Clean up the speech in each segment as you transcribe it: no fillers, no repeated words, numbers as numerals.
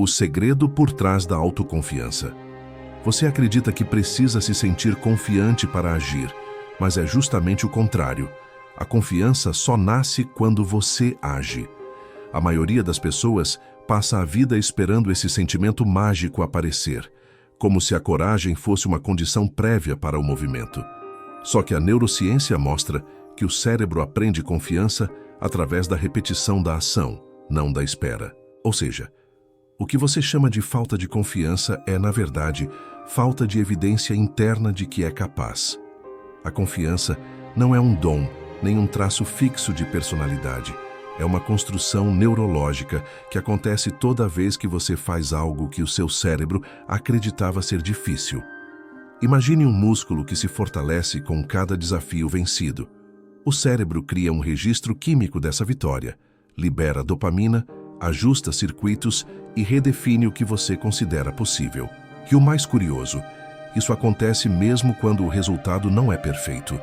O segredo por trás da autoconfiança. Você acredita que precisa se sentir confiante para agir, mas é justamente o contrário. A confiança só nasce quando você age. A maioria das pessoas passa a vida esperando esse sentimento mágico aparecer, como se a coragem fosse uma condição prévia para o movimento. Só que a neurociência mostra que o cérebro aprende confiança através da repetição da ação, não da espera. Ou seja, o que você chama de falta de confiança é, na verdade, falta de evidência interna de que é capaz. A confiança não é um dom, nem um traço fixo de personalidade. É uma construção neurológica que acontece toda vez que você faz algo que o seu cérebro acreditava ser difícil. Imagine um músculo que se fortalece com cada desafio vencido. O cérebro cria um registro químico dessa vitória, libera dopamina, ajusta circuitos e redefine o que você considera possível. E o mais curioso, isso acontece mesmo quando o resultado não é perfeito.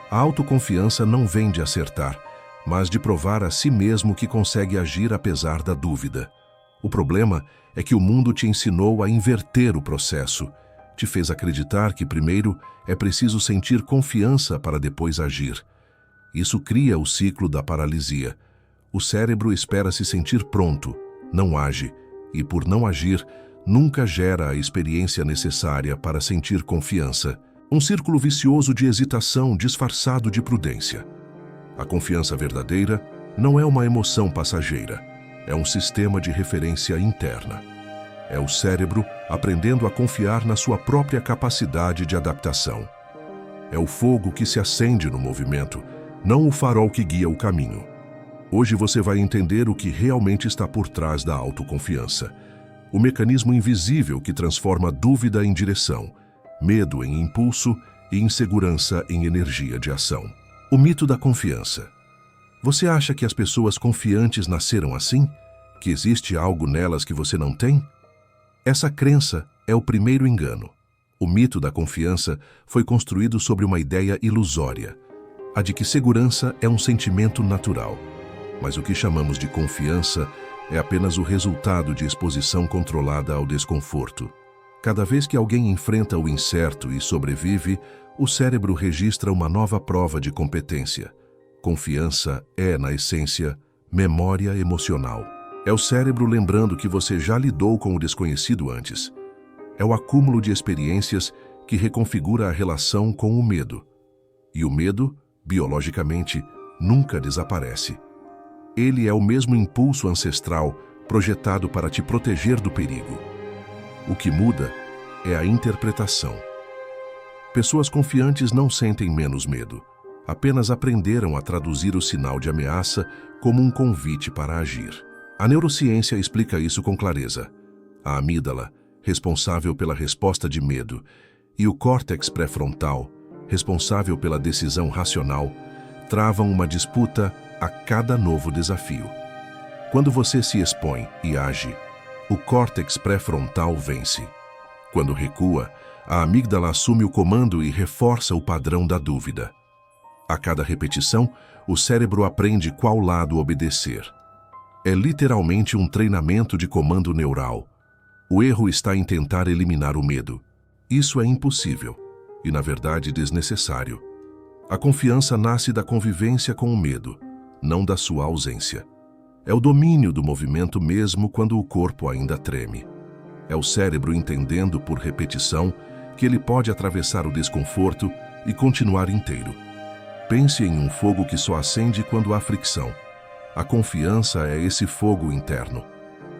A autoconfiança não vem de acertar, mas de provar a si mesmo que consegue agir apesar da dúvida. O problema é que o mundo te ensinou a inverter o processo. Te fez acreditar que primeiro é preciso sentir confiança para depois agir. Isso cria o ciclo da paralisia. O cérebro espera se sentir pronto, não age, e por não agir, nunca gera a experiência necessária para sentir confiança. Um círculo vicioso de hesitação disfarçado de prudência. A confiança verdadeira não é uma emoção passageira, é um sistema de referência interna. É o cérebro aprendendo a confiar na sua própria capacidade de adaptação. É o fogo que se acende no movimento, não o farol que guia o caminho. Hoje você vai entender o que realmente está por trás da autoconfiança. O mecanismo invisível que transforma dúvida em direção, medo em impulso e insegurança em energia de ação. O mito da confiança. Você acha que as pessoas confiantes nasceram assim? Que existe algo nelas que você não tem? Essa crença é o primeiro engano. O mito da confiança foi construído sobre uma ideia ilusória, a de que segurança é um sentimento natural. Mas o que chamamos de confiança é apenas o resultado de exposição controlada ao desconforto. Cada vez que alguém enfrenta o incerto e sobrevive, o cérebro registra uma nova prova de competência. Confiança é, na essência, memória emocional. É o cérebro lembrando que você já lidou com o desconhecido antes. É o acúmulo de experiências que reconfigura a relação com o medo. E o medo, biologicamente, nunca desaparece. Ele é o mesmo impulso ancestral projetado para te proteger do perigo. O que muda é a interpretação. Pessoas confiantes não sentem menos medo, apenas aprenderam a traduzir o sinal de ameaça como um convite para agir. A neurociência explica isso com clareza. A amígdala, responsável pela resposta de medo, e o córtex pré-frontal, responsável pela decisão racional, travam uma disputa a cada novo desafio. Quando você se expõe e age, o córtex pré-frontal vence. Quando recua, a amígdala assume o comando e reforça o padrão da dúvida. A cada repetição, o cérebro aprende qual lado obedecer. É literalmente um treinamento de comando neural. O erro está em tentar eliminar o medo. Isso é impossível e, na verdade, desnecessário. A confiança nasce da convivência com o medo, não da sua ausência. É o domínio do movimento mesmo quando o corpo ainda treme. É o cérebro entendendo por repetição que ele pode atravessar o desconforto e continuar inteiro. Pense em um fogo que só acende quando há fricção. A confiança é esse fogo interno.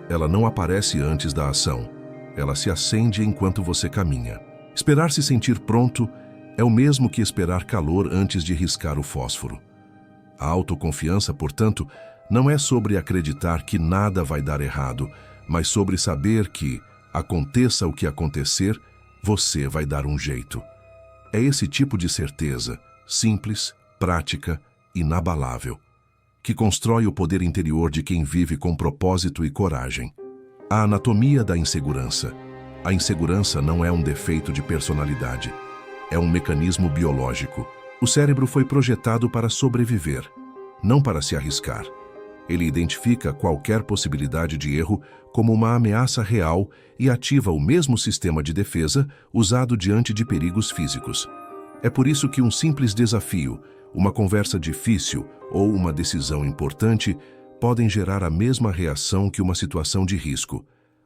Ela não aparece antes da ação. Ela se acende enquanto você caminha. Esperar se sentir pronto é o mesmo que esperar calor antes de riscar o fósforo. A autoconfiança, portanto, não é sobre acreditar que nada vai dar errado, mas sobre saber que, aconteça o que acontecer, você vai dar um jeito. É esse tipo de certeza, simples, prática, inabalável, que constrói o poder interior de quem vive com propósito e coragem. A anatomia da insegurança. A insegurança não é um defeito de personalidade, é um mecanismo biológico. O cérebro foi projetado para sobreviver, não para se arriscar. Ele identifica qualquer possibilidade de erro como uma ameaça real e ativa o mesmo sistema de defesa usado diante de perigos físicos. É por isso que um simples desafio, uma conversa difícil ou uma decisão importante podem gerar a mesma reação que uma situação de risco: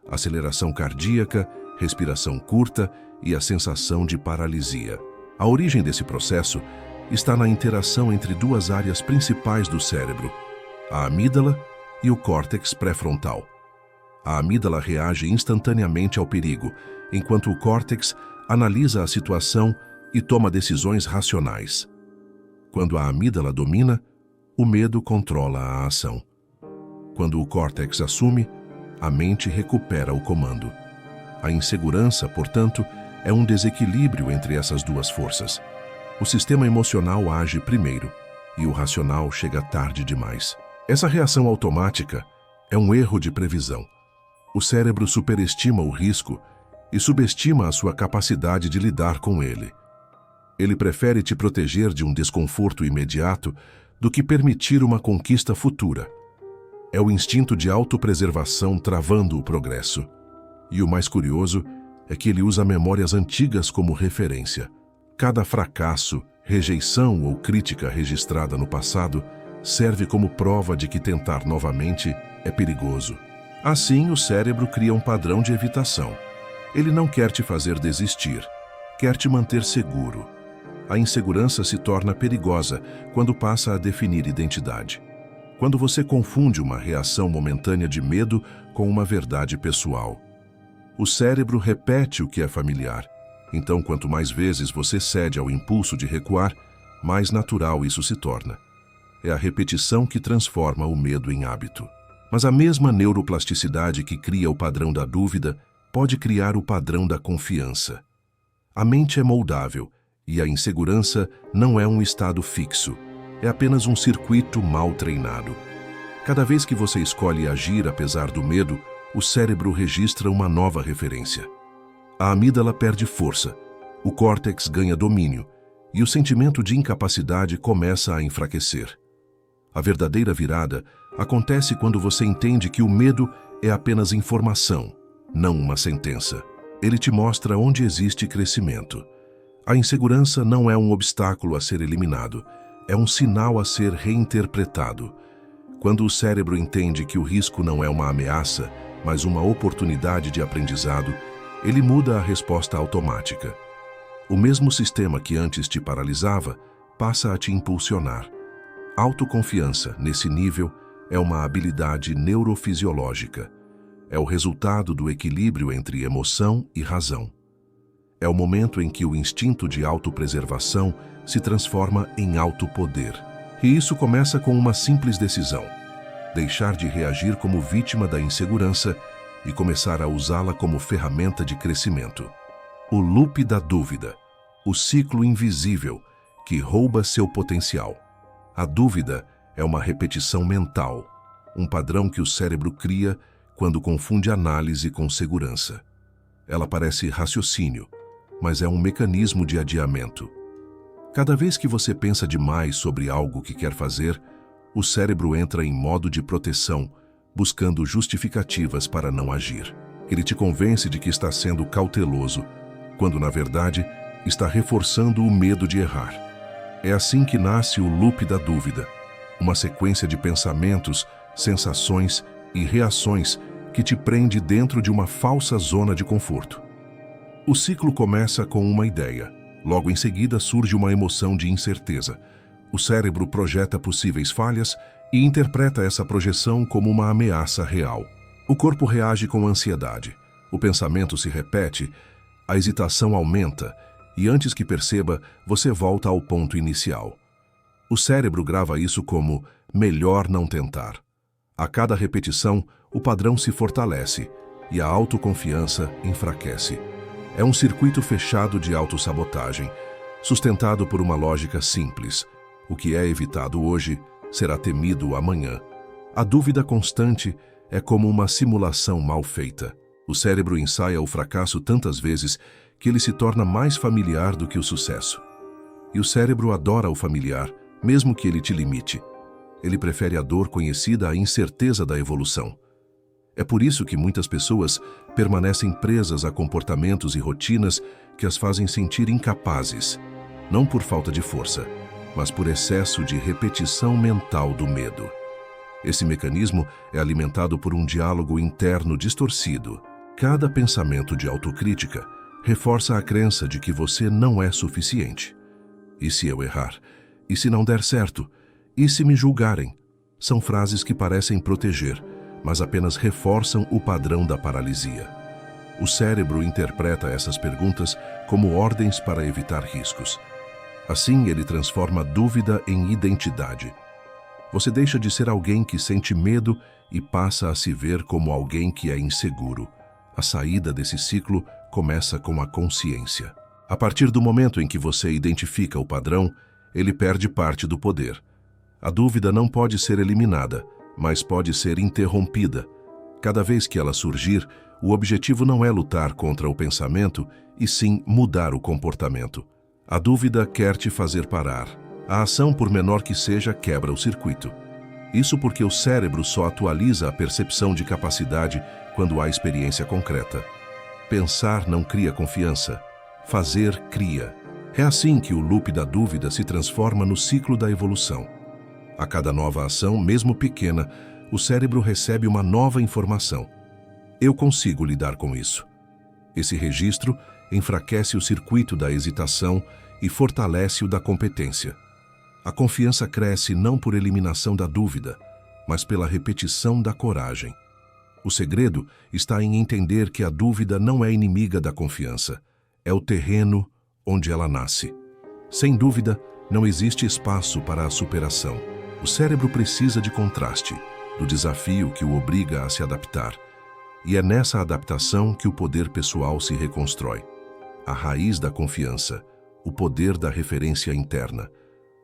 aceleração cardíaca, respiração curta e a sensação de paralisia. A origem desse processo está na interação entre duas áreas principais do cérebro, a amígdala e o córtex pré-frontal. A amígdala reage instantaneamente ao perigo, enquanto o córtex analisa a situação e toma decisões racionais. Quando a amígdala domina, o medo controla a ação. Quando o córtex assume, a mente recupera o comando. A insegurança, portanto, é um desequilíbrio entre essas duas forças. O sistema emocional age primeiro e o racional chega tarde demais. Essa reação automática é um erro de previsão. O cérebro superestima o risco e subestima a sua capacidade de lidar com ele. Ele prefere te proteger de um desconforto imediato do que permitir uma conquista futura. É o instinto de autopreservação travando o progresso. E o mais curioso é que ele usa memórias antigas como referência. Cada fracasso, rejeição ou crítica registrada no passado serve como prova de que tentar novamente é perigoso. Assim, o cérebro cria um padrão de evitação. Ele não quer te fazer desistir, quer te manter seguro. A insegurança se torna perigosa quando passa a definir identidade. Quando você confunde uma reação momentânea de medo com uma verdade pessoal. O cérebro repete o que é familiar. Então, quanto mais vezes você cede ao impulso de recuar, mais natural isso se torna. É a repetição que transforma o medo em hábito. Mas a mesma neuroplasticidade que cria o padrão da dúvida pode criar o padrão da confiança. A mente é moldável e a insegurança não é um estado fixo. É apenas um circuito mal treinado. Cada vez que você escolhe agir apesar do medo, o cérebro registra uma nova referência. A amígdala perde força, o córtex ganha domínio e o sentimento de incapacidade começa a enfraquecer. A verdadeira virada acontece quando você entende que o medo é apenas informação, não uma sentença. Ele te mostra onde existe crescimento. A insegurança não é um obstáculo a ser eliminado, é um sinal a ser reinterpretado. Quando o cérebro entende que o risco não é uma ameaça, mas uma oportunidade de aprendizado, ele muda a resposta automática. O mesmo sistema que antes te paralisava passa a te impulsionar. Autoconfiança, nesse nível, é uma habilidade neurofisiológica. É o resultado do equilíbrio entre emoção e razão. É o momento em que o instinto de autopreservação se transforma em autopoder. E isso começa com uma simples decisão: deixar de reagir como vítima da insegurança e começar a usá-la como ferramenta de crescimento. O loop da dúvida, o ciclo invisível que rouba seu potencial. A dúvida é uma repetição mental, um padrão que o cérebro cria quando confunde análise com segurança. Ela parece raciocínio, mas é um mecanismo de adiamento. Cada vez que você pensa demais sobre algo que quer fazer, o cérebro entra em modo de proteção, buscando justificativas para não agir. Ele te convence de que está sendo cauteloso, quando, na verdade, está reforçando o medo de errar. É assim que nasce o loop da dúvida, uma sequência de pensamentos, sensações e reações que te prende dentro de uma falsa zona de conforto. O ciclo começa com uma ideia. Logo em seguida surge uma emoção de incerteza. O cérebro projeta possíveis falhas e interpreta essa projeção como uma ameaça real. O corpo reage com ansiedade. O pensamento se repete, a hesitação aumenta e antes que perceba, você volta ao ponto inicial. O cérebro grava isso como melhor não tentar. A cada repetição, o padrão se fortalece e a autoconfiança enfraquece. É um circuito fechado de autossabotagem, sustentado por uma lógica simples. O que é evitado hoje será temido amanhã. A dúvida constante é como uma simulação mal feita. O cérebro ensaia o fracasso tantas vezes que ele se torna mais familiar do que o sucesso. E o cérebro adora o familiar, mesmo que ele te limite. Ele prefere a dor conhecida à incerteza da evolução. É por isso que muitas pessoas permanecem presas a comportamentos e rotinas que as fazem sentir incapazes, não por falta de força, mas por excesso de repetição mental do medo. Esse mecanismo é alimentado por um diálogo interno distorcido. Cada pensamento de autocrítica reforça a crença de que você não é suficiente. E se eu errar? E se não der certo? E se me julgarem? São frases que parecem proteger, mas apenas reforçam o padrão da paralisia. O cérebro interpreta essas perguntas como ordens para evitar riscos. Assim, ele transforma a dúvida em identidade. Você deixa de ser alguém que sente medo e passa a se ver como alguém que é inseguro. A saída desse ciclo começa com a consciência. A partir do momento em que você identifica o padrão, ele perde parte do poder. A dúvida não pode ser eliminada, mas pode ser interrompida. Cada vez que ela surgir, o objetivo não é lutar contra o pensamento, e sim mudar o comportamento. A dúvida quer te fazer parar. A ação, por menor que seja, quebra o circuito. Isso porque o cérebro só atualiza a percepção de capacidade quando há experiência concreta. Pensar não cria confiança. Fazer cria. É assim que o loop da dúvida se transforma no ciclo da evolução. A cada nova ação, mesmo pequena, o cérebro recebe uma nova informação. Eu consigo lidar com isso. Esse registro enfraquece o circuito da hesitação e fortalece o da competência. A confiança cresce não por eliminação da dúvida, mas pela repetição da coragem. O segredo está em entender que a dúvida não é inimiga da confiança. É o terreno onde ela nasce. Sem dúvida, não existe espaço para a superação. O cérebro precisa de contraste, do desafio que o obriga a se adaptar. E é nessa adaptação que o poder pessoal se reconstrói. A raiz da confiança, o poder da referência interna.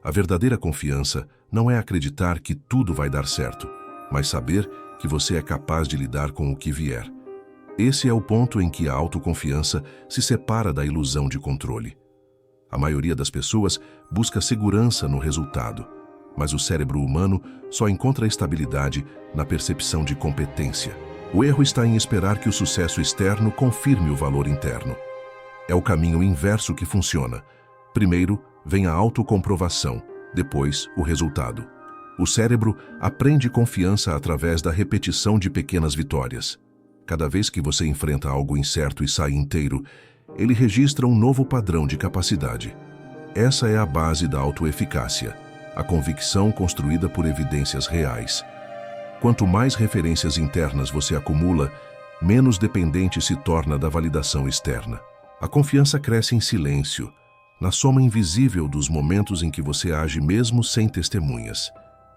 A verdadeira confiança não é acreditar que tudo vai dar certo, mas saber que você é capaz de lidar com o que vier. Esse é o ponto em que a autoconfiança se separa da ilusão de controle. A maioria das pessoas busca segurança no resultado, mas o cérebro humano só encontra estabilidade na percepção de competência. O erro está em esperar que o sucesso externo confirme o valor interno. É o caminho inverso que funciona. Primeiro vem a autocomprovação, depois o resultado. O cérebro aprende confiança através da repetição de pequenas vitórias. Cada vez que você enfrenta algo incerto e sai inteiro, ele registra um novo padrão de capacidade. Essa é a base da autoeficácia, a convicção construída por evidências reais. Quanto mais referências internas você acumula, menos dependente se torna da validação externa. A confiança cresce em silêncio, na soma invisível dos momentos em que você age mesmo sem testemunhas.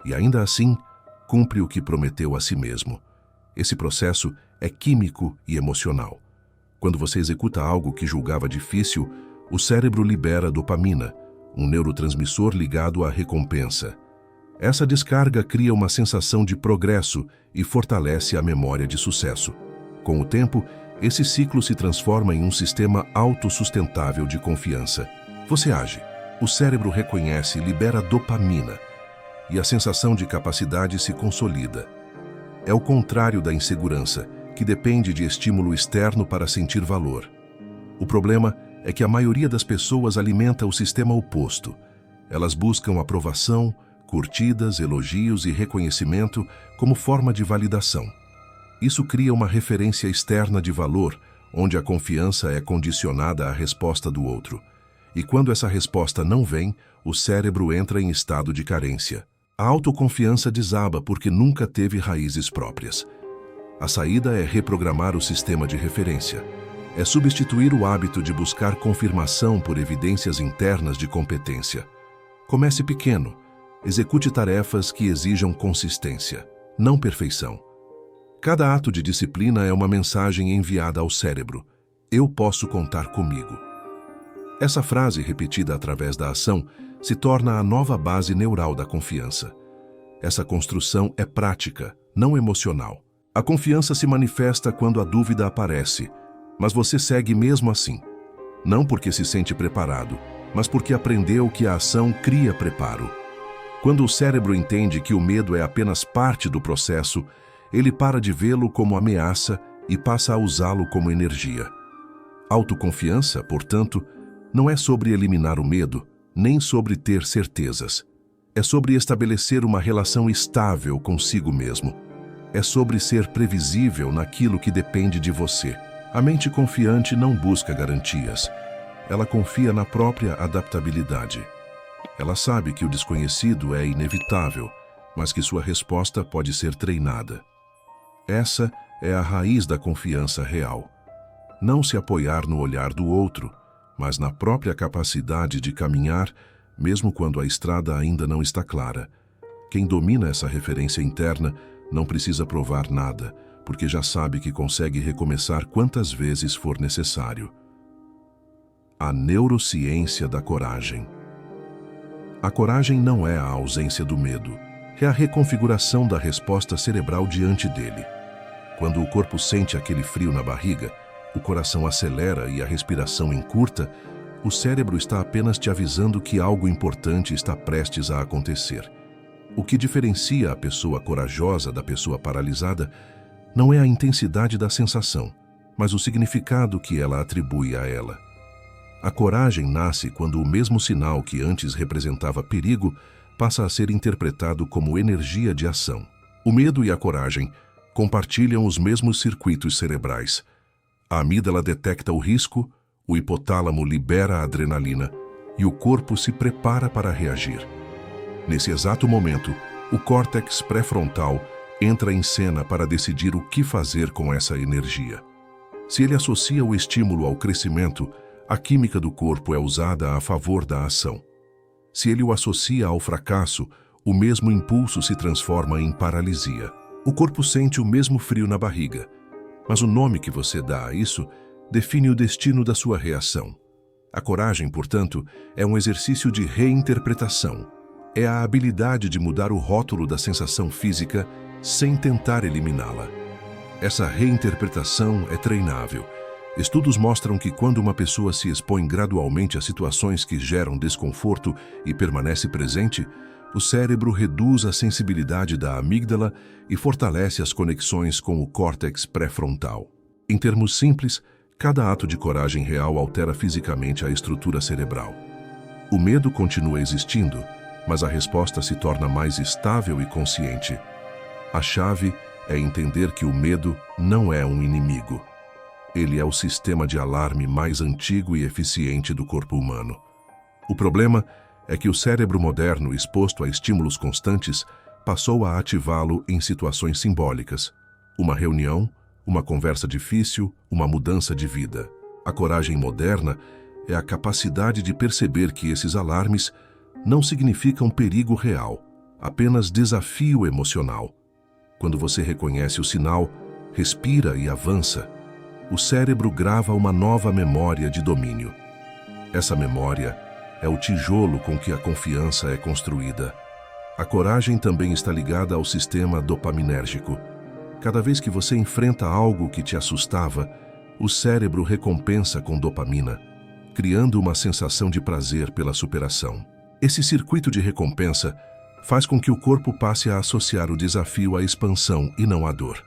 E ainda assim, cumpre o que prometeu a si mesmo. Esse processo é químico e emocional. Quando você executa algo que julgava difícil, o cérebro libera dopamina, um neurotransmissor ligado à recompensa. Essa descarga cria uma sensação de progresso e fortalece a memória de sucesso. Com o tempo, esse ciclo se transforma em um sistema autossustentável de confiança. Você age, o cérebro reconhece e libera dopamina, e a sensação de capacidade se consolida. É o contrário da insegurança, que depende de estímulo externo para sentir valor. O problema é que a maioria das pessoas alimenta o sistema oposto. Elas buscam aprovação, curtidas, elogios e reconhecimento como forma de validação. Isso cria uma referência externa de valor, onde a confiança é condicionada à resposta do outro. E quando essa resposta não vem, o cérebro entra em estado de carência. A autoconfiança desaba porque nunca teve raízes próprias. A saída é reprogramar o sistema de referência. É substituir o hábito de buscar confirmação por evidências internas de competência. Comece pequeno. Execute tarefas que exijam consistência, não perfeição. Cada ato de disciplina é uma mensagem enviada ao cérebro. Eu posso contar comigo. Essa frase, repetida através da ação, se torna a nova base neural da confiança. Essa construção é prática, não emocional. A confiança se manifesta quando a dúvida aparece, mas você segue mesmo assim. Não porque se sente preparado, mas porque aprendeu que a ação cria preparo. Quando o cérebro entende que o medo é apenas parte do processo, ele para de vê-lo como ameaça e passa a usá-lo como energia. Autoconfiança, portanto, não é sobre eliminar o medo, nem sobre ter certezas. É sobre estabelecer uma relação estável consigo mesmo. É sobre ser previsível naquilo que depende de você. A mente confiante não busca garantias. Ela confia na própria adaptabilidade. Ela sabe que o desconhecido é inevitável, mas que sua resposta pode ser treinada. Essa é a raiz da confiança real. Não se apoiar no olhar do outro, mas na própria capacidade de caminhar, mesmo quando a estrada ainda não está clara. Quem domina essa referência interna não precisa provar nada, porque já sabe que consegue recomeçar quantas vezes for necessário. A neurociência da coragem. A coragem não é a ausência do medo, é a reconfiguração da resposta cerebral diante dele. Quando o corpo sente aquele frio na barriga, o coração acelera e a respiração encurta, o cérebro está apenas te avisando que algo importante está prestes a acontecer. O que diferencia a pessoa corajosa da pessoa paralisada não é a intensidade da sensação, mas o significado que ela atribui a ela. A coragem nasce quando o mesmo sinal que antes representava perigo passa a ser interpretado como energia de ação. O medo e a coragem compartilham os mesmos circuitos cerebrais. A amígdala detecta o risco, o hipotálamo libera a adrenalina e o corpo se prepara para reagir. Nesse exato momento, o córtex pré-frontal entra em cena para decidir o que fazer com essa energia. Se ele associa o estímulo ao crescimento, a química do corpo é usada a favor da ação. Se ele o associa ao fracasso, o mesmo impulso se transforma em paralisia. O corpo sente o mesmo frio na barriga, mas o nome que você dá a isso define o destino da sua reação. A coragem, portanto, é um exercício de reinterpretação. É a habilidade de mudar o rótulo da sensação física sem tentar eliminá-la. Essa reinterpretação é treinável. Estudos mostram que quando uma pessoa se expõe gradualmente a situações que geram desconforto e permanece presente, o cérebro reduz a sensibilidade da amígdala e fortalece as conexões com o córtex pré-frontal. Em termos simples, cada ato de coragem real altera fisicamente a estrutura cerebral. O medo continua existindo, mas a resposta se torna mais estável e consciente. A chave é entender que o medo não é um inimigo. Ele é o sistema de alarme mais antigo e eficiente do corpo humano. O problema é que o cérebro moderno, exposto a estímulos constantes, passou a ativá-lo em situações simbólicas. Uma reunião, uma conversa difícil, uma mudança de vida. A coragem moderna é a capacidade de perceber que esses alarmes não significam perigo real, apenas desafio emocional. Quando você reconhece o sinal, respira e avança, o cérebro grava uma nova memória de domínio. Essa memória é o tijolo com que a confiança é construída. A coragem também está ligada ao sistema dopaminérgico. Cada vez que você enfrenta algo que te assustava, o cérebro recompensa com dopamina, criando uma sensação de prazer pela superação. Esse circuito de recompensa faz com que o corpo passe a associar o desafio à expansão e não à dor.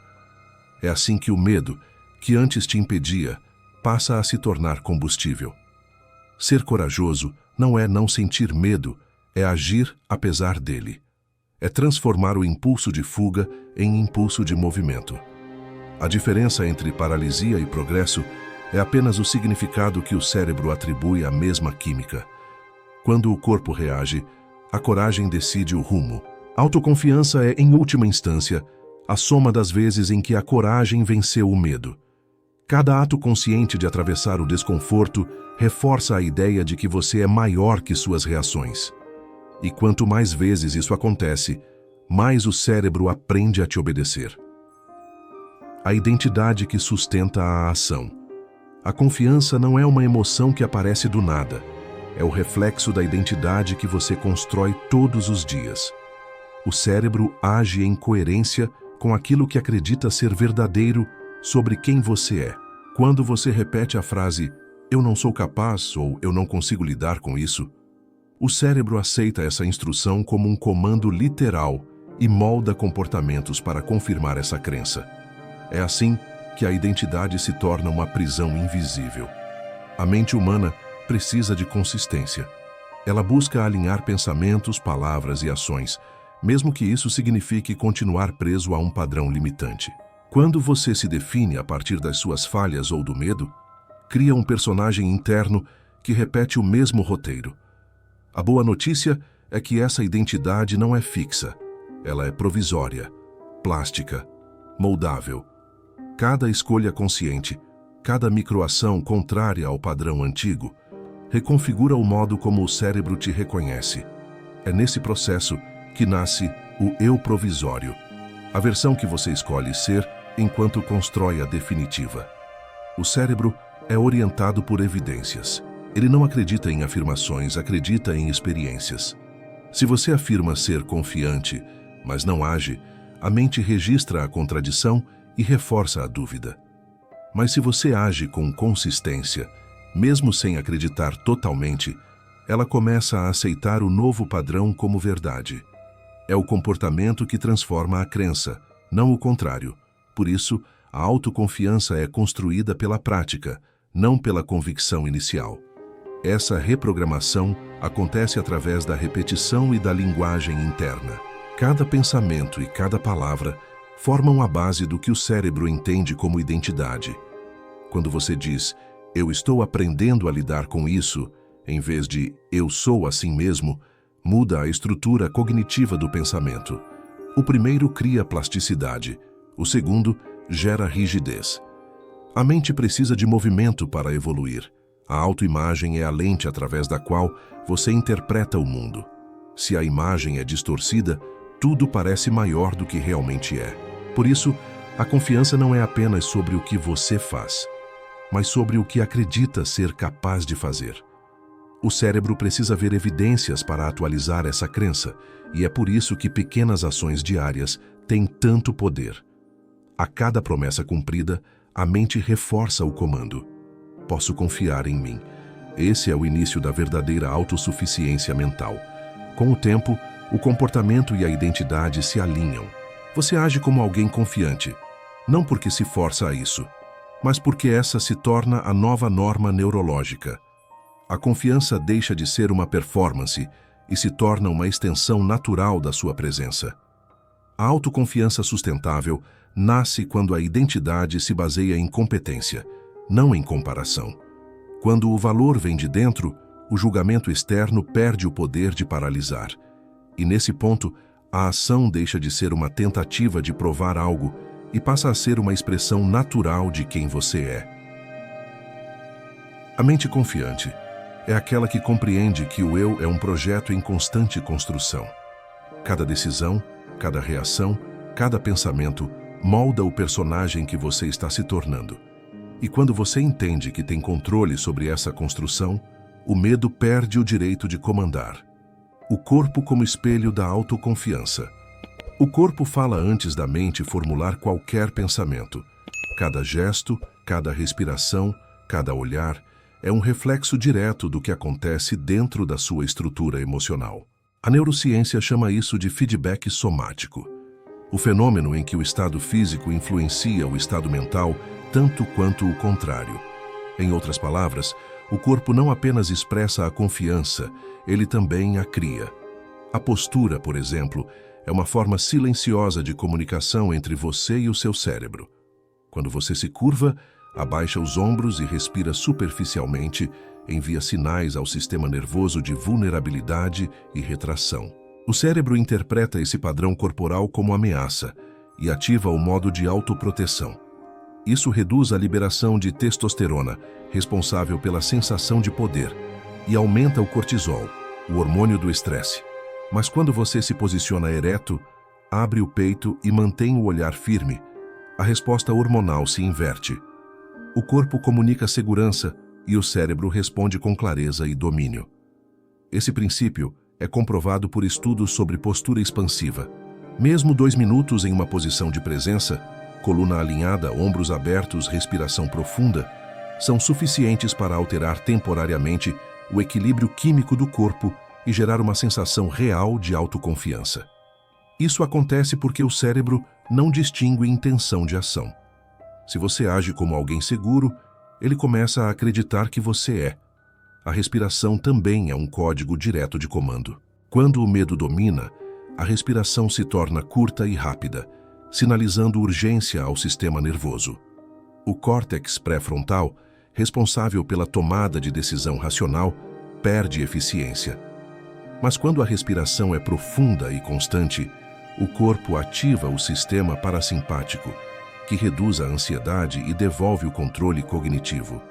É assim que o medo, que antes te impedia, passa a se tornar combustível. Ser corajoso não é não sentir medo, é agir apesar dele. É transformar o impulso de fuga em impulso de movimento. A diferença entre paralisia e progresso é apenas o significado que o cérebro atribui à mesma química. Quando o corpo reage, a coragem decide o rumo. Autoconfiança é, em última instância, a soma das vezes em que a coragem venceu o medo. Cada ato consciente de atravessar o desconforto reforça a ideia de que você é maior que suas reações. E quanto mais vezes isso acontece, mais o cérebro aprende a te obedecer. A identidade que sustenta a ação. A confiança não é uma emoção que aparece do nada. É o reflexo da identidade que você constrói todos os dias. O cérebro age em coerência com aquilo que acredita ser verdadeiro sobre quem você é. Quando você repete a frase "eu não sou capaz" ou "eu não consigo lidar com isso", O cérebro aceita essa instrução como um comando literal e molda comportamentos para confirmar essa crença. É assim que a identidade se torna uma prisão invisível. A mente humana precisa de consistência. Ela busca alinhar pensamentos, palavras e ações, mesmo que isso signifique continuar preso a um padrão limitante. Quando você se define a partir das suas falhas ou do medo, cria um personagem interno que repete o mesmo roteiro. A boa notícia é que essa identidade não é fixa. Ela é provisória, plástica, moldável. Cada escolha consciente, cada microação contrária ao padrão antigo, reconfigura o modo como o cérebro te reconhece. É nesse processo que nasce o eu provisório, a versão que você escolhe ser enquanto constrói a definitiva. O cérebro é orientado por evidências. Ele não acredita em afirmações, acredita em experiências. Se você afirma ser confiante, mas não age, a mente registra a contradição e reforça a dúvida. Mas se você age com consistência, mesmo sem acreditar totalmente, ela começa a aceitar o novo padrão como verdade. É o comportamento que transforma a crença, não o contrário. Por isso, a autoconfiança é construída pela prática, não pela convicção inicial. Essa reprogramação acontece através da repetição e da linguagem interna. Cada pensamento e cada palavra formam a base do que o cérebro entende como identidade. Quando você diz, eu estou aprendendo a lidar com isso, em vez de eu sou assim mesmo, muda a estrutura cognitiva do pensamento. O primeiro cria plasticidade, o segundo gera rigidez. A mente precisa de movimento para evoluir. A autoimagem é a lente através da qual você interpreta o mundo. Se a imagem é distorcida, tudo parece maior do que realmente é. Por isso, a confiança não é apenas sobre o que você faz, mas sobre o que acredita ser capaz de fazer. O cérebro precisa ver evidências para atualizar essa crença, e é por isso que pequenas ações diárias têm tanto poder. A cada promessa cumprida, a mente reforça o comando. Posso confiar em mim. Esse é o início da verdadeira autossuficiência mental. Com o tempo, o comportamento e a identidade se alinham. Você age como alguém confiante, não porque se força a isso, mas porque essa se torna a nova norma neurológica. A confiança deixa de ser uma performance e se torna uma extensão natural da sua presença. A autoconfiança sustentável nasce quando a identidade se baseia em competência, não em comparação. Quando o valor vem de dentro, o julgamento externo perde o poder de paralisar. E nesse ponto, a ação deixa de ser uma tentativa de provar algo e passa a ser uma expressão natural de quem você é. A mente confiante é aquela que compreende que o eu é um projeto em constante construção. Cada decisão, cada reação, cada pensamento molda o personagem que você está se tornando. E quando você entende que tem controle sobre essa construção, o medo perde o direito de comandar. O corpo como espelho da autoconfiança. O corpo fala antes da mente formular qualquer pensamento. Cada gesto, cada respiração, cada olhar é um reflexo direto do que acontece dentro da sua estrutura emocional. A neurociência chama isso de feedback somático. O fenômeno em que o estado físico influencia o estado mental tanto quanto o contrário. Em outras palavras, o corpo não apenas expressa a confiança, ele também a cria. A postura, por exemplo, é uma forma silenciosa de comunicação entre você e o seu cérebro. Quando você se curva, abaixa os ombros e respira superficialmente, envia sinais ao sistema nervoso de vulnerabilidade e retração. O cérebro interpreta esse padrão corporal como ameaça e ativa o modo de autoproteção. Isso reduz a liberação de testosterona, responsável pela sensação de poder, e aumenta o cortisol, o hormônio do estresse. Mas quando você se posiciona ereto, abre o peito e mantém o olhar firme, a resposta hormonal se inverte. O corpo comunica segurança e o cérebro responde com clareza e domínio. Esse princípio é comprovado por estudos sobre postura expansiva. Mesmo 2 minutos em uma posição de presença, coluna alinhada, ombros abertos, respiração profunda, são suficientes para alterar temporariamente o equilíbrio químico do corpo e gerar uma sensação real de autoconfiança. Isso acontece porque o cérebro não distingue intenção de ação. Se você age como alguém seguro, ele começa a acreditar que você é. A respiração também é um código direto de comando. Quando o medo domina, a respiração se torna curta e rápida, sinalizando urgência ao sistema nervoso. O córtex pré-frontal, responsável pela tomada de decisão racional, perde eficiência. Mas quando a respiração é profunda e constante, o corpo ativa o sistema parasimpático, que reduz a ansiedade e devolve o controle cognitivo.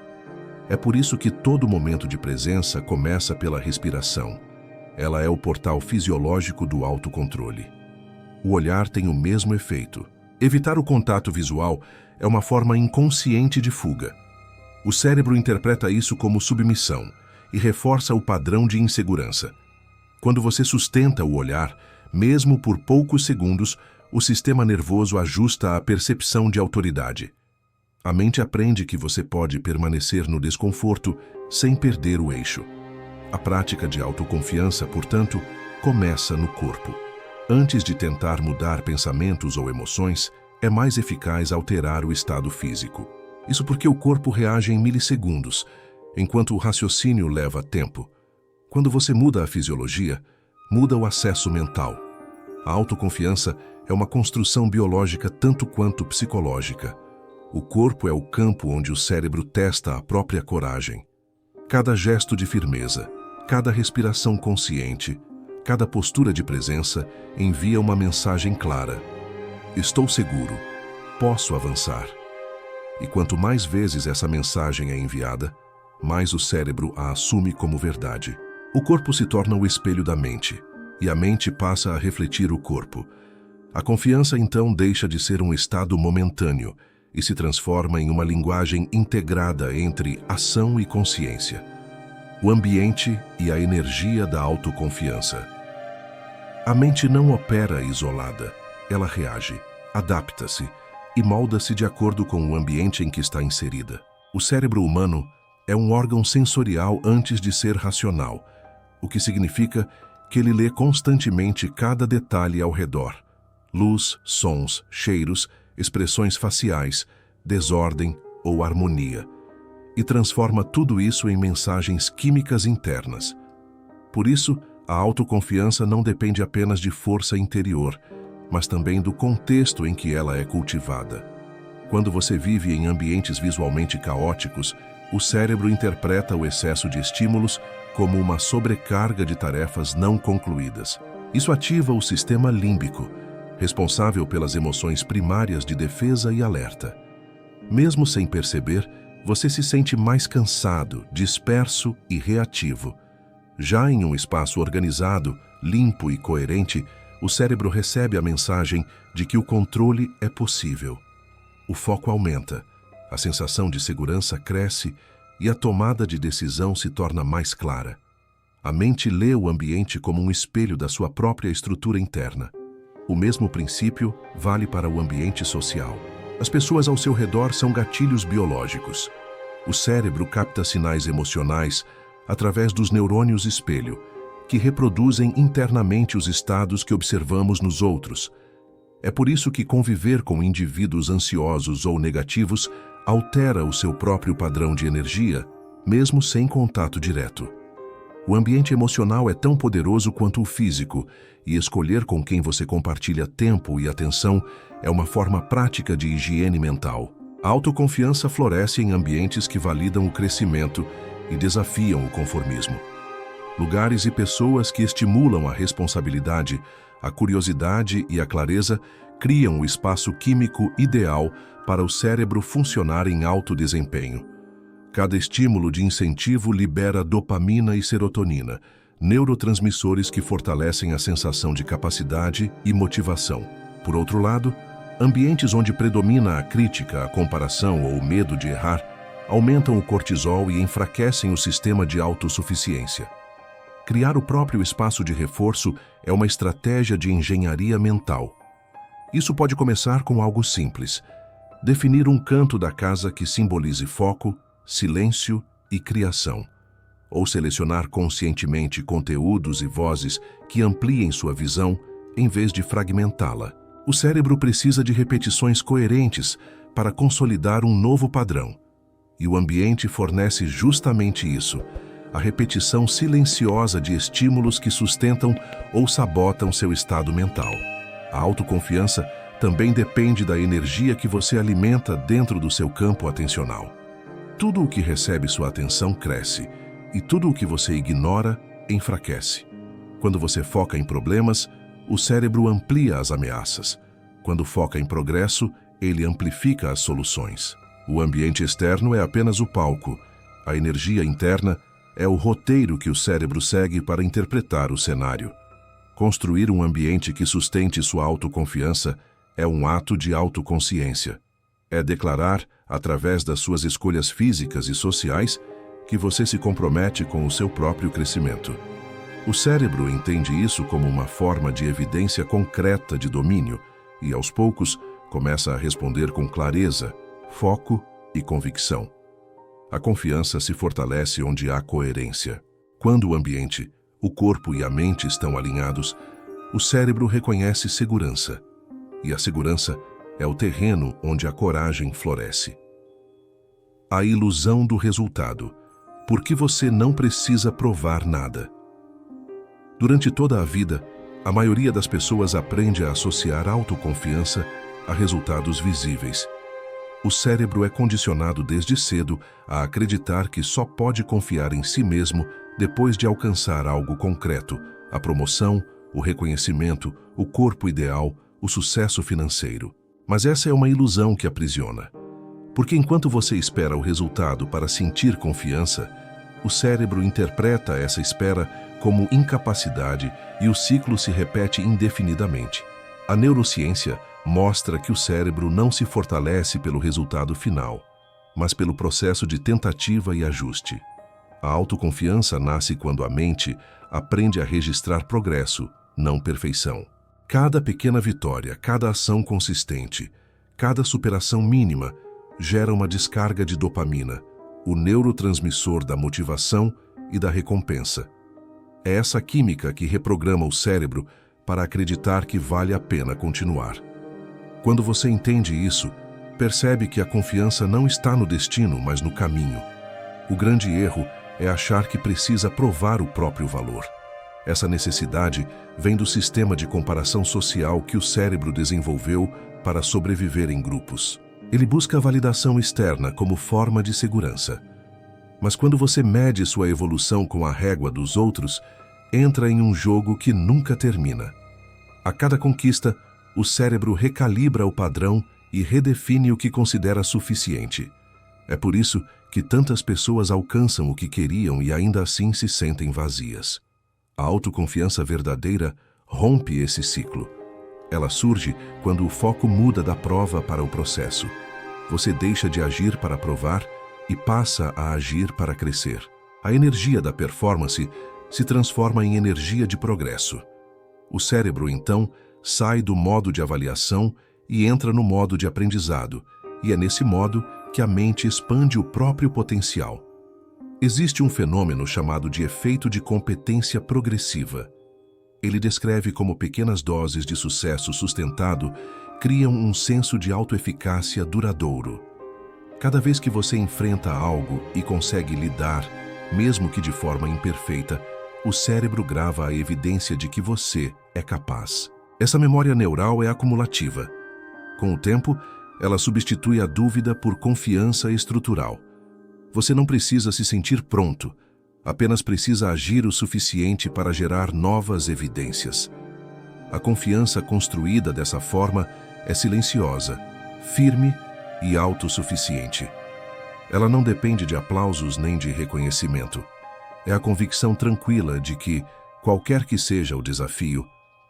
É por isso que todo momento de presença começa pela respiração. Ela é o portal fisiológico do autocontrole. O olhar tem o mesmo efeito. Evitar o contato visual é uma forma inconsciente de fuga. O cérebro interpreta isso como submissão e reforça o padrão de insegurança. Quando você sustenta o olhar, mesmo por poucos segundos, o sistema nervoso ajusta a percepção de autoridade. A mente aprende que você pode permanecer no desconforto sem perder o eixo. A prática de autoconfiança, portanto, começa no corpo. Antes de tentar mudar pensamentos ou emoções, é mais eficaz alterar o estado físico. Isso porque o corpo reage em milissegundos, enquanto o raciocínio leva tempo. Quando você muda a fisiologia, muda o acesso mental. A autoconfiança é uma construção biológica tanto quanto psicológica. O corpo é o campo onde o cérebro testa a própria coragem. Cada gesto de firmeza, cada respiração consciente, cada postura de presença envia uma mensagem clara. Estou seguro, posso avançar. E quanto mais vezes essa mensagem é enviada, mais o cérebro a assume como verdade. O corpo se torna o espelho da mente, e a mente passa a refletir o corpo. A confiança, então, deixa de ser um estado momentâneo e se transforma em uma linguagem integrada entre ação e consciência. O ambiente e a energia da autoconfiança. A mente não opera isolada, ela reage, adapta-se e molda-se de acordo com o ambiente em que está inserida. O cérebro humano é um órgão sensorial antes de ser racional, o que significa que ele lê constantemente cada detalhe ao redor. Luz, sons, cheiros, expressões faciais, desordem ou harmonia, e transforma tudo isso em mensagens químicas internas. Por isso, a autoconfiança não depende apenas de força interior, mas também do contexto em que ela é cultivada. Quando você vive em ambientes visualmente caóticos, o cérebro interpreta o excesso de estímulos como uma sobrecarga de tarefas não concluídas. Isso ativa o sistema límbico, responsável pelas emoções primárias de defesa e alerta. Mesmo sem perceber, você se sente mais cansado, disperso e reativo. Já em um espaço organizado, limpo e coerente, o cérebro recebe a mensagem de que o controle é possível. O foco aumenta, a sensação de segurança cresce e a tomada de decisão se torna mais clara. A mente lê o ambiente como um espelho da sua própria estrutura interna. O mesmo princípio vale para o ambiente social. As pessoas ao seu redor são gatilhos biológicos. O cérebro capta sinais emocionais através dos neurônios espelho, que reproduzem internamente os estados que observamos nos outros. É por isso que conviver com indivíduos ansiosos ou negativos altera o seu próprio padrão de energia, mesmo sem contato direto. O ambiente emocional é tão poderoso quanto o físico, e escolher com quem você compartilha tempo e atenção é uma forma prática de higiene mental. A autoconfiança floresce em ambientes que validam o crescimento e desafiam o conformismo. Lugares e pessoas que estimulam a responsabilidade, a curiosidade e a clareza criam o espaço químico ideal para o cérebro funcionar em alto desempenho. Cada estímulo de incentivo libera dopamina e serotonina, neurotransmissores que fortalecem a sensação de capacidade e motivação. Por outro lado, ambientes onde predomina a crítica, a comparação ou o medo de errar aumentam o cortisol e enfraquecem o sistema de autossuficiência. Criar o próprio espaço de reforço é uma estratégia de engenharia mental. Isso pode começar com algo simples: definir um canto da casa que simbolize foco, silêncio e criação. ou selecionar conscientemente conteúdos e vozes que ampliem sua visão em vez de fragmentá-la. O cérebro precisa de repetições coerentes para consolidar um novo padrão. E o ambiente fornece justamente isso, a repetição silenciosa de estímulos que sustentam ou sabotam seu estado mental. A autoconfiança também depende da energia que você alimenta dentro do seu campo atencional. Tudo o que recebe sua atenção cresce, e tudo o que você ignora enfraquece. Quando você foca em problemas, o cérebro amplia as ameaças. Quando foca em progresso, ele amplifica as soluções. O ambiente externo é apenas o palco. A energia interna é o roteiro que o cérebro segue para interpretar o cenário. Construir um ambiente que sustente sua autoconfiança é um ato de autoconsciência. É declarar, através das suas escolhas físicas e sociais, que você se compromete com o seu próprio crescimento. O cérebro entende isso como uma forma de evidência concreta de domínio e, aos poucos, começa a responder com clareza, foco e convicção. A confiança se fortalece onde há coerência. Quando o ambiente, o corpo e a mente estão alinhados, o cérebro reconhece segurança. E a segurança é o terreno onde a coragem floresce. A ilusão do resultado, porque você não precisa provar nada. Durante toda a vida, a maioria das pessoas aprende a associar autoconfiança a resultados visíveis. O cérebro é condicionado desde cedo a acreditar que só pode confiar em si mesmo depois de alcançar algo concreto, a promoção, o reconhecimento, o corpo ideal, o sucesso financeiro. Mas essa é uma ilusão que aprisiona. Porque enquanto você espera o resultado para sentir confiança, o cérebro interpreta essa espera como incapacidade e o ciclo se repete indefinidamente. A neurociência mostra que o cérebro não se fortalece pelo resultado final, mas pelo processo de tentativa e ajuste. A autoconfiança nasce quando a mente aprende a registrar progresso, não perfeição. Cada pequena vitória, cada ação consistente, cada superação mínima gera uma descarga de dopamina, o neurotransmissor da motivação e da recompensa. É essa química que reprograma o cérebro para acreditar que vale a pena continuar. Quando você entende isso, percebe que a confiança não está no destino, mas no caminho. O grande erro é achar que precisa provar o próprio valor. Essa necessidade vem do sistema de comparação social que o cérebro desenvolveu para sobreviver em grupos. Ele busca a validação externa como forma de segurança. Mas quando você mede sua evolução com a régua dos outros, entra em um jogo que nunca termina. A cada conquista, o cérebro recalibra o padrão e redefine o que considera suficiente. É por isso que tantas pessoas alcançam o que queriam e ainda assim se sentem vazias. A autoconfiança verdadeira rompe esse ciclo. Ela surge quando o foco muda da prova para o processo. Você deixa de agir para provar e passa a agir para crescer. A energia da performance se transforma em energia de progresso. O cérebro, então, sai do modo de avaliação e entra no modo de aprendizado, e é nesse modo que a mente expande o próprio potencial. Existe um fenômeno chamado de efeito de competência progressiva. Ele descreve como pequenas doses de sucesso sustentado criam um senso de autoeficácia duradouro. Cada vez que você enfrenta algo e consegue lidar, mesmo que de forma imperfeita, o cérebro grava a evidência de que você é capaz. Essa memória neural é acumulativa. Com o tempo, ela substitui a dúvida por confiança estrutural. Você não precisa se sentir pronto, apenas precisa agir o suficiente para gerar novas evidências. A confiança construída dessa forma é silenciosa, firme e autossuficiente. Ela não depende de aplausos nem de reconhecimento. É a convicção tranquila de que, qualquer que seja o desafio,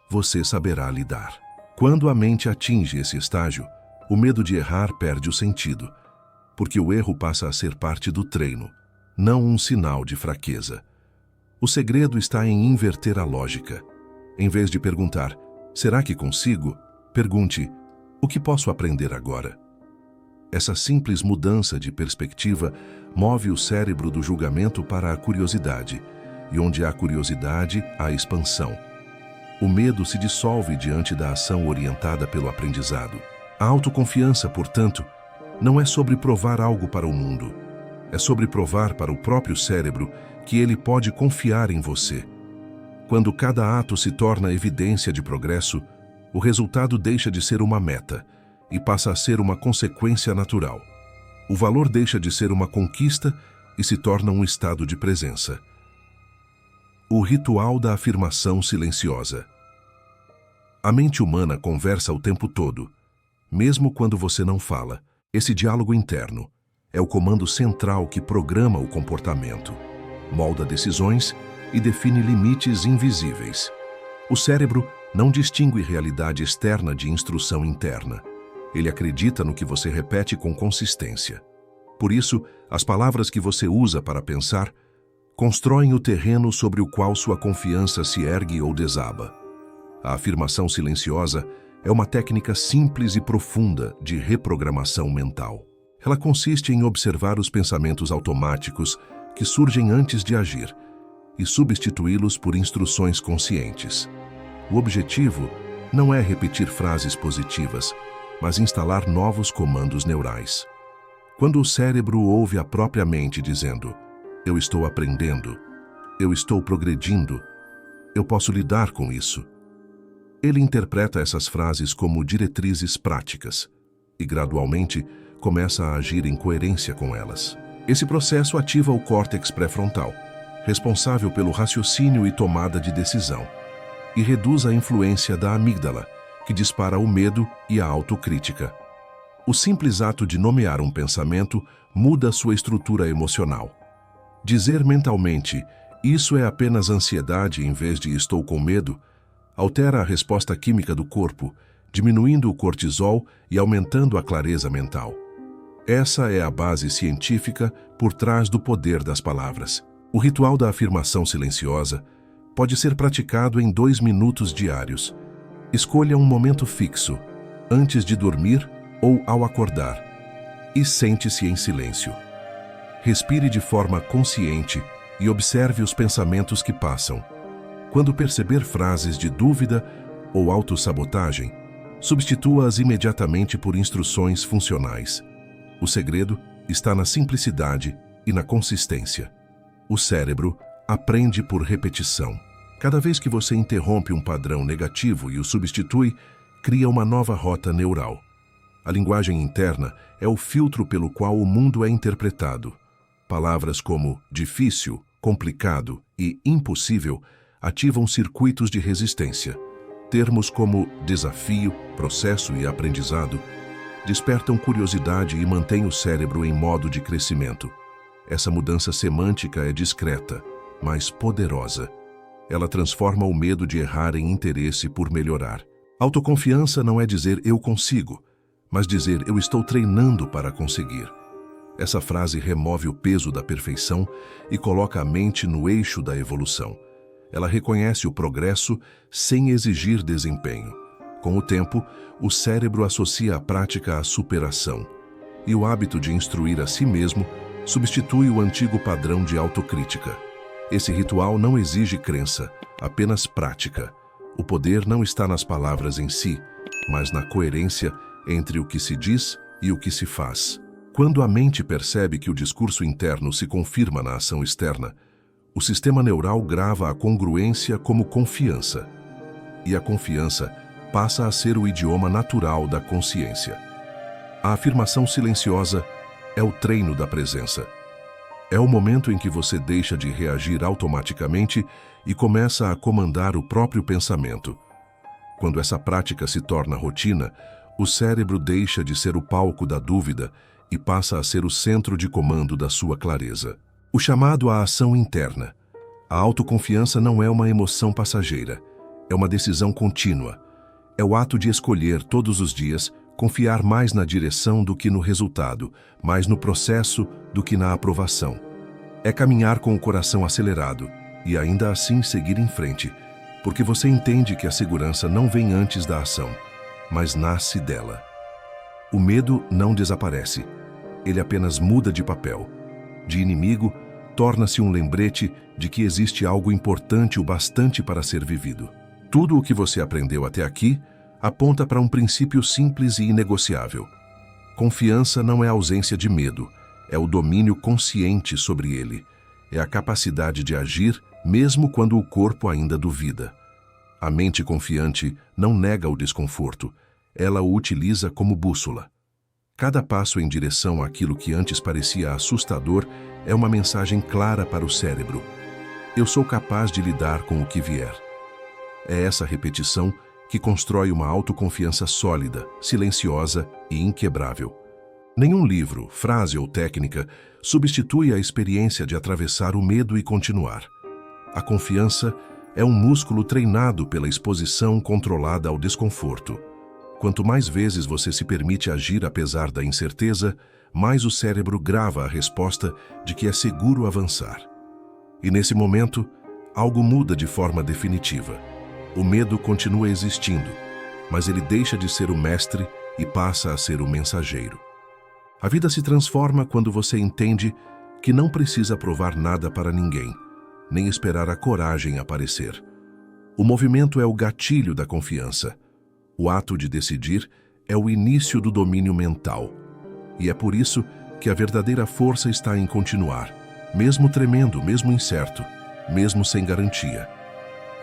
você saberá lidar. Quando a mente atinge esse estágio, o medo de errar perde o sentido, porque o erro passa a ser parte do treino, não um sinal de fraqueza. O segredo está em inverter a lógica. Em vez de perguntar, será que consigo? Pergunte, o que posso aprender agora? Essa simples mudança de perspectiva move o cérebro do julgamento para a curiosidade, e onde há curiosidade, há expansão. O medo se dissolve diante da ação orientada pelo aprendizado. A autoconfiança, portanto, não é sobre provar algo para o mundo. É sobre provar para o próprio cérebro que ele pode confiar em você. Quando cada ato se torna evidência de progresso, o resultado deixa de ser uma meta e passa a ser uma consequência natural. O valor deixa de ser uma conquista e se torna um estado de presença. O ritual da afirmação silenciosa. A mente humana conversa o tempo todo, mesmo quando você não fala. Esse diálogo interno é o comando central que programa o comportamento, molda decisões e define limites invisíveis. O cérebro não distingue realidade externa de instrução interna. Ele acredita no que você repete com consistência. Por isso, as palavras que você usa para pensar constroem o terreno sobre o qual sua confiança se ergue ou desaba. A afirmação silenciosa é uma técnica simples e profunda de reprogramação mental. Ela consiste em observar os pensamentos automáticos que surgem antes de agir e substituí-los por instruções conscientes. O objetivo não é repetir frases positivas, mas instalar novos comandos neurais. Quando o cérebro ouve a própria mente dizendo: "Eu estou aprendendo, eu estou progredindo, eu posso lidar com isso", ele interpreta essas frases como diretrizes práticas e, gradualmente, começa a agir em coerência com elas. Esse processo ativa o córtex pré-frontal, responsável pelo raciocínio e tomada de decisão, e reduz a influência da amígdala, que dispara o medo e a autocrítica. O simples ato de nomear um pensamento muda sua estrutura emocional. Dizer mentalmente, "Isso é apenas ansiedade em vez de estou com medo", altera a resposta química do corpo, diminuindo o cortisol e aumentando a clareza mental. Essa é a base científica por trás do poder das palavras. O ritual da afirmação silenciosa pode ser praticado em 2 minutos diários. Escolha um momento fixo, antes de dormir ou ao acordar, e sente-se em silêncio. Respire de forma consciente e observe os pensamentos que passam. Quando perceber frases de dúvida ou autossabotagem, substitua-as imediatamente por instruções funcionais. O segredo está na simplicidade e na consistência. O cérebro aprende por repetição. Cada vez que você interrompe um padrão negativo e o substitui, cria uma nova rota neural. A linguagem interna é o filtro pelo qual o mundo é interpretado. Palavras como difícil, complicado e impossível ativam circuitos de resistência. Termos como desafio, processo e aprendizado despertam curiosidade e mantêm o cérebro em modo de crescimento. Essa mudança semântica é discreta, mas poderosa. Ela transforma o medo de errar em interesse por melhorar. Autoconfiança não é dizer "eu consigo", mas dizer "eu estou treinando para conseguir". Essa frase remove o peso da perfeição e coloca a mente no eixo da evolução. Ela reconhece o progresso sem exigir desempenho. Com o tempo, o cérebro associa a prática à superação, e o hábito de instruir a si mesmo substitui o antigo padrão de autocrítica. Esse ritual não exige crença, apenas prática. O poder não está nas palavras em si, mas na coerência entre o que se diz e o que se faz. Quando a mente percebe que o discurso interno se confirma na ação externa, o sistema neural grava a congruência como confiança. E a confiança passa a ser o idioma natural da consciência. A afirmação silenciosa é o treino da presença. É o momento em que você deixa de reagir automaticamente e começa a comandar o próprio pensamento. Quando essa prática se torna rotina, o cérebro deixa de ser o palco da dúvida e passa a ser o centro de comando da sua clareza. O chamado à ação interna. A autoconfiança não é uma emoção passageira, é uma decisão contínua. É o ato de escolher todos os dias confiar mais na direção do que no resultado, mais no processo do que na aprovação. É caminhar com o coração acelerado e ainda assim seguir em frente, porque você entende que a segurança não vem antes da ação, mas nasce dela. O medo não desaparece. Ele apenas muda de papel. De inimigo, torna-se um lembrete de que existe algo importante o bastante para ser vivido. Tudo o que você aprendeu até aqui aponta para um princípio simples e inegociável. Confiança não é ausência de medo, é o domínio consciente sobre ele. É a capacidade de agir mesmo quando o corpo ainda duvida. A mente confiante não nega o desconforto, ela o utiliza como bússola. Cada passo em direção àquilo que antes parecia assustador é uma mensagem clara para o cérebro. Eu sou capaz de lidar com o que vier. É essa repetição que constrói uma autoconfiança sólida, silenciosa e inquebrável. Nenhum livro, frase ou técnica substitui a experiência de atravessar o medo e continuar. A confiança é um músculo treinado pela exposição controlada ao desconforto. Quanto mais vezes você se permite agir apesar da incerteza, mais o cérebro grava a resposta de que é seguro avançar. E nesse momento, algo muda de forma definitiva. O medo continua existindo, mas ele deixa de ser o mestre e passa a ser o mensageiro. A vida se transforma quando você entende que não precisa provar nada para ninguém, nem esperar a coragem aparecer. O movimento é o gatilho da confiança. O ato de decidir é o início do domínio mental. E é por isso que a verdadeira força está em continuar, mesmo tremendo, mesmo incerto, mesmo sem garantia.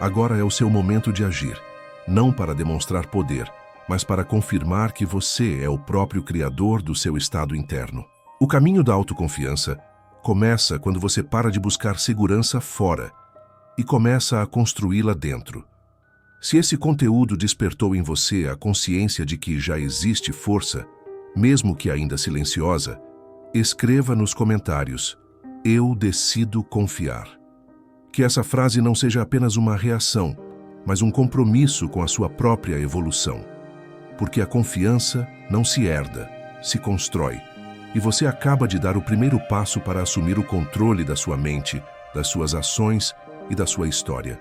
Agora é o seu momento de agir, não para demonstrar poder, mas para confirmar que você é o próprio criador do seu estado interno. O caminho da autoconfiança começa quando você para de buscar segurança fora e começa a construí-la dentro. Se esse conteúdo despertou em você a consciência de que já existe força, mesmo que ainda silenciosa, escreva nos comentários: "Eu decido confiar". Que essa frase não seja apenas uma reação, mas um compromisso com a sua própria evolução. Porque a confiança não se herda, se constrói. E você acaba de dar o primeiro passo para assumir o controle da sua mente, das suas ações e da sua história.